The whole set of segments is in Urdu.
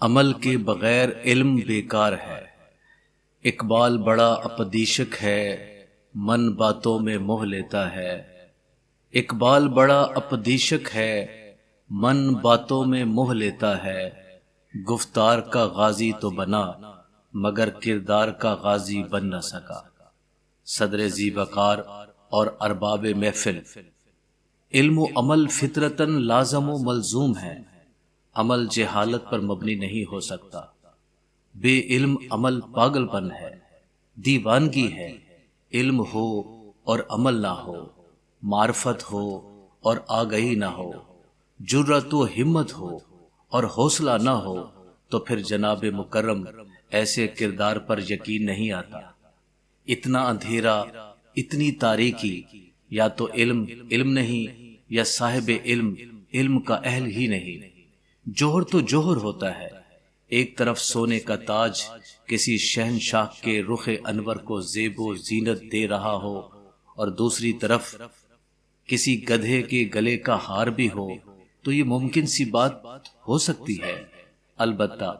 عمل کے بغیر علم بیکار ہے۔ اقبال بڑا اپدیشک ہے، من باتوں میں موہ لیتا ہے۔ اقبال بڑا اپدیشک ہے، من باتوں میں موہ لیتا ہے۔ گفتار کا غازی تو بنا، مگر کردار کا غازی بن نہ سکا۔ صدر ذیوقار اور ارباب محفل، علم و عمل فطرتاً لازم و ملزوم ہے۔ عمل جہالت پر مبنی نہیں ہو سکتا۔ بے علم عمل پاگل پن ہے، دیوانگی ہے۔ علم ہو اور عمل نہ ہو، معرفت ہو اور آگہی نہ ہو، جرأت و ہمت ہو اور حوصلہ نہ ہو، تو پھر جناب مکرم ایسے کردار پر یقین نہیں آتا۔ اتنا اندھیرا، اتنی تاریکی، یا تو علم نہیں، یا صاحب علم کا اہل ہی نہیں۔ جوہر تو جوہر ہوتا ہے۔ ایک طرف سونے کا تاج کسی شہنشاہ کے رخ انور کو زیب و زینت دے رہا ہو، اور دوسری طرف کسی گدھے کے گلے کا ہار بھی ہو، تو یہ ممکن سی بات ہو سکتی ہے۔ البتہ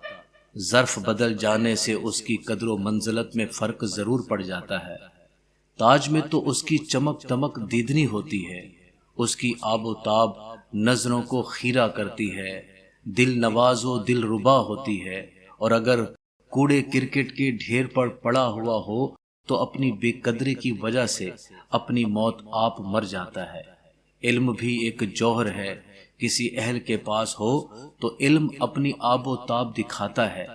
ظرف بدل جانے سے اس کی قدر و منزلت میں فرق ضرور پڑ جاتا ہے۔ تاج میں تو اس کی چمک دمک دیدنی ہوتی ہے، اس کی آب و تاب نظروں کو خیرہ کرتی ہے، دل نواز و دل ربا ہوتی ہے، اور اگر کوڑے کرکٹ کے ڈھیر پر پڑا ہوا ہو تو اپنی بے قدری کی وجہ سے اپنی موت آپ مر جاتا ہے۔ علم بھی ایک جوہر ہے، کسی اہل کے پاس ہو تو علم اپنی آب و تاب دکھاتا ہے۔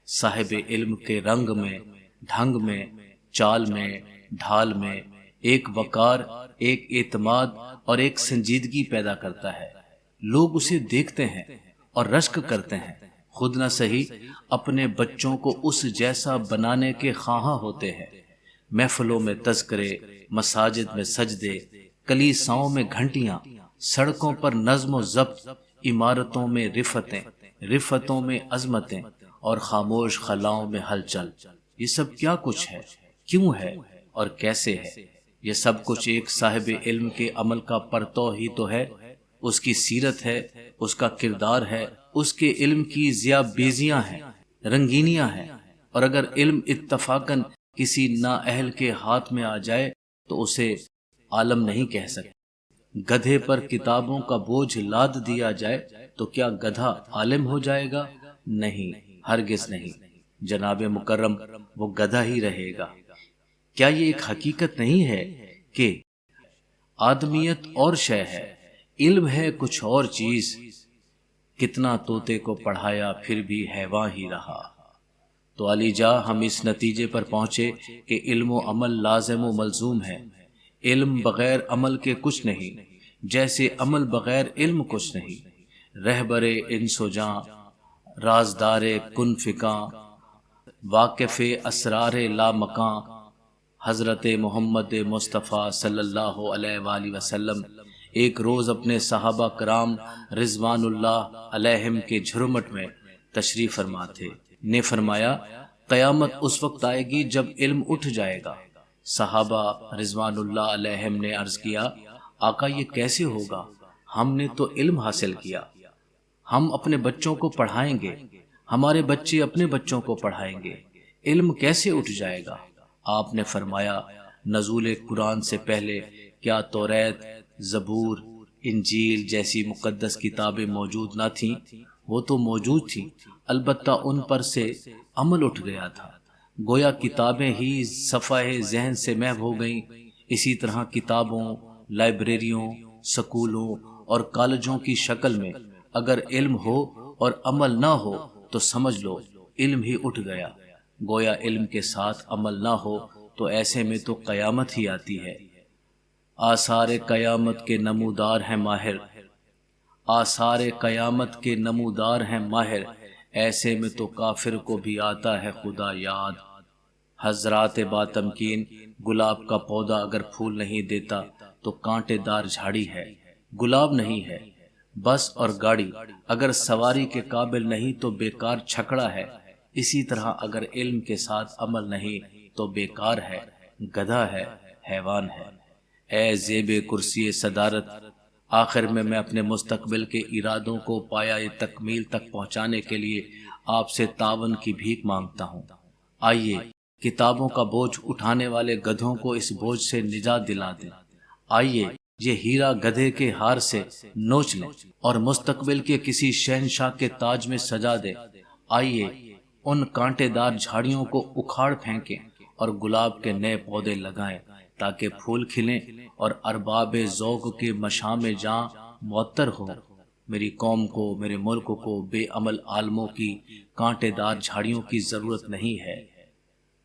صاحب علم کے رنگ میں، ڈھنگ میں، چال میں، ڈھال میں ایک وقار، ایک اعتماد اور ایک سنجیدگی پیدا کرتا ہے۔ لوگ اسے دیکھتے ہیں اور رشک کرتے ہیں، خود نہ صحیح اپنے بچوں کو اس جیسا بنانے کے خواہاں ہوتے ہیں۔ محفلوں میں تذکرے، مساجد میں سجدے، کلیساؤں میں گھنٹیاں، سڑکوں پر نظم و ضبط، عمارتوں میں رفتیں، رفتوں میں عظمتیں، اور خاموش خلاؤں میں ہلچل۔ یہ سب کیا کچھ ہے، کیوں ہے اور کیسے ہے؟ یہ سب کچھ ایک صاحب علم کے عمل کا پرتو ہی تو ہے، اس کی سیرت ہے، اس کا کردار ہے، اس کے علم کی ضیاء بیزیاں ہیں، رنگینیاں ہیں۔ اور اگر علم اتفاقاً کسی نااہل کے ہاتھ میں آ جائے تو اسے عالم نہیں کہہ سکتے۔ گدھے پر کتابوں کا بوجھ لاد دیا جائے تو کیا گدھا عالم ہو جائے گا؟ نہیں، ہرگز نہیں۔ جناب مکرم وہ گدھا ہی رہے گا۔ کیا یہ ایک حقیقت نہیں ہے کہ آدمیت اور شے ہے، علم ہے کچھ اور چیز؟ کتنا طوطے کو پڑھایا پھر بھی حیواں ہی رہا۔ تو علی جا ہم اس نتیجے پر پہنچے کہ علم و عمل لازم و ملزوم ہے۔ علم بغیر عمل کے کچھ نہیں، جیسے عمل بغیر علم کچھ نہیں۔ رہبر انس و جاں، رازدار کن فکاں، واقف اسرار لامکاں، حضرت محمد مصطفیٰ صلی اللہ علیہ وآلہ وسلم ایک روز اپنے صحابہ کرام رضوان اللہ علیہم کے جھرمٹ میں تشریف فرما تھے۔ نے فرمایا، قیامت اس وقت آئے گی جب علم اٹھ جائے گا۔ صحابہ رضوان اللہ علیہم نے عرض کیا، آقا یہ کیسے ہوگا؟ ہم نے تو علم حاصل کیا، ہم اپنے بچوں کو پڑھائیں گے، ہمارے بچے اپنے بچوں کو پڑھائیں گے، علم کیسے اٹھ جائے گا؟ آپ نے فرمایا، نزول قرآن سے پہلے کیا توریت، زبور، انجیل جیسی مقدس کتابیں موجود نہ تھیں؟ وہ تو موجود تھیں، البتہ ان پر سے عمل اٹھ گیا تھا۔ گویا کتابیں ہی صفحہ ذہن سے محو ہو گئیں۔ اسی طرح کتابوں، لائبریریوں، سکولوں اور کالجوں کی شکل میں اگر علم ہو اور عمل نہ ہو تو سمجھ لو علم ہی اٹھ گیا۔ گویا علم کے ساتھ عمل نہ ہو تو ایسے میں تو قیامت ہی آتی ہے۔ آثار قیامت کے نمودار ہیں ماہر، آثار قیامت کے نمودار ہیں ماہر، ایسے میں تو کافر کو بھی آتا ہے خدا یاد۔ حضرات باتمکین، گلاب کا پودا اگر پھول نہیں دیتا تو کانٹے دار جھاڑی ہے، گلاب نہیں ہے۔ بس اور گاڑی اگر سواری کے قابل نہیں تو بیکار چھکڑا ہے۔ اسی طرح اگر علم کے ساتھ عمل نہیں تو بیکار ہے، گدھا ہے، حیوان ہے۔ اے زیب کرسی صدارت، آخر میں اپنے مستقبل کے ارادوں کو پایہ تکمیل تک پہنچانے کے لیے آپ سے تعاون کی بھیک مانگتا ہوں۔ آئیے کتابوں کا بوجھ اٹھانے والے گدھوں کو اس بوجھ سے نجات دلا دیں۔ آئیے یہ ہیرا گدھے کے ہار سے نوچ لیں اور مستقبل کے کسی شہنشاہ کے تاج میں سجا دیں۔ آئیے ان کانٹے دار جھاڑیوں کو اکھاڑ پھینکیں اور گلاب کے نئے پودے لگائیں تاکہ پھول کھلیں اور ارباب ذوق کے مشام جاں معطر ہو۔ میری قوم کو، میرے ملک کو بے عمل عالموں کی کانٹے دار جھاڑیوں کی ضرورت نہیں ہے۔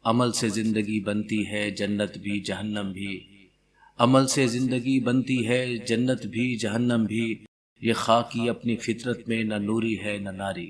عمل سے زندگی بنتی ہے جنت بھی جہنم بھی، عمل سے زندگی بنتی ہے جنت بھی جہنم بھی، یہ خاکی اپنی فطرت میں نہ نوری ہے نہ ناری۔